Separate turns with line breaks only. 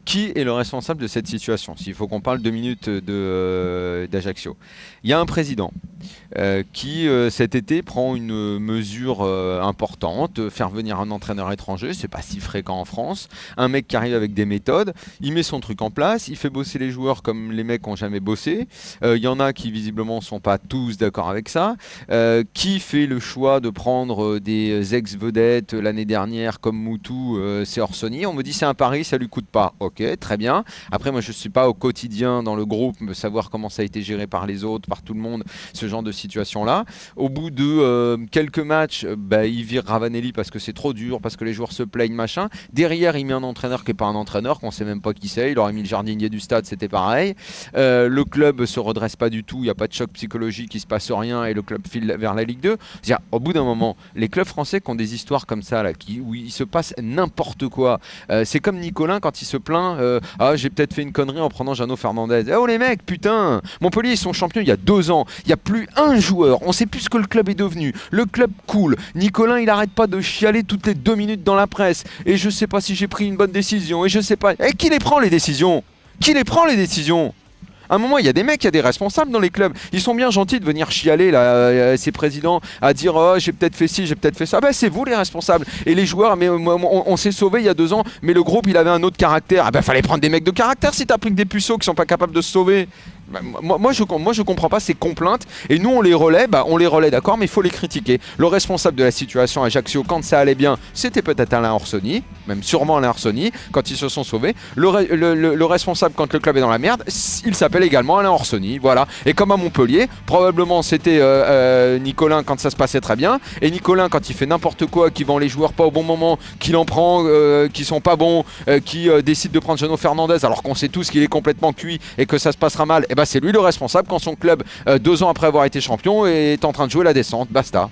Qui est le responsable de cette situation? S'il faut qu'on parle 2 minutes d'Ajaccio. Il y a un président qui, cet été, prend une mesure importante, faire venir un entraîneur étranger, c'est pas si fréquent en France, un mec qui arrive avec des méthodes, il met son truc en place, il fait bosser les joueurs comme les mecs ont jamais bossé, il y en a qui visiblement sont pas tous d'accord avec ça, qui fait le choix de prendre des ex-vedettes l'année dernière comme Moutou, c'est Orsoni, on me dit c'est un pari, ça lui coûte pas, ok, très bien, après moi je suis pas au quotidien dans le groupe, savoir comment ça a été géré par les autres, par tout le monde, ce genre de situation là. Au bout de quelques matchs, il vire Ravanelli parce que c'est trop dur, parce que les joueurs se plaignent, machin. Derrière, il met un entraîneur qui n'est pas un entraîneur, qu'on sait même pas qui c'est. Il aurait mis le jardinier du stade, c'était pareil. Le club se redresse pas du tout, il n'y a pas de choc psychologique, il se passe rien et le club file vers la Ligue 2. C'est-à-dire, au bout d'un moment, les clubs français qui ont des histoires comme ça, là, où il se passe n'importe quoi. C'est comme Nicolin quand il se plaint, ah j'ai peut-être fait une connerie en prenant Jeannot Fernandez. Oh les mecs, putain, Montpellier ils sont champions il y a 2 ans. Il n'y a plus un joueur. On sait plus ce que le club est devenu. Le club coule. Nicolin, il arrête pas de chialer toutes les 2 minutes dans la presse. Et je sais pas si j'ai pris une bonne décision. Et je sais pas. Et qui les prend les décisions? Qui les prend les décisions? À un moment, il y a des mecs, il y a des responsables dans les clubs. Ils sont bien gentils de venir chialer, là, ces présidents, à dire oh, j'ai peut-être fait ci, j'ai peut-être fait ça. C'est vous les responsables. Et les joueurs, mais on s'est sauvés il y a 2 ans, mais le groupe, il avait un autre caractère. Fallait prendre des mecs de caractère si t'as pris que des puceaux qui sont pas capables de se sauver. Moi, je comprends pas ces complaintes. Et nous, on les relaie, d'accord, mais il faut les critiquer. Le responsable de la situation à Ajaccio, quand ça allait bien, c'était peut-être Alain Orsoni, même sûrement Alain Orsoni, quand ils se sont sauvés. Le responsable, quand le club est dans la merde, il s'appelle également Alain Orsoni, voilà. Et comme à Montpellier, probablement c'était Nicolin quand ça se passait très bien. Et Nicolin, quand il fait n'importe quoi, qui vend les joueurs pas au bon moment, qu'il en prend, qui sont pas bons, qui décide de prendre Jeannot Fernandez, alors qu'on sait tous qu'il est complètement cuit et que ça se passera mal, c'est lui le responsable quand son club, 2 ans après avoir été champion, est en train de jouer la descente. Basta.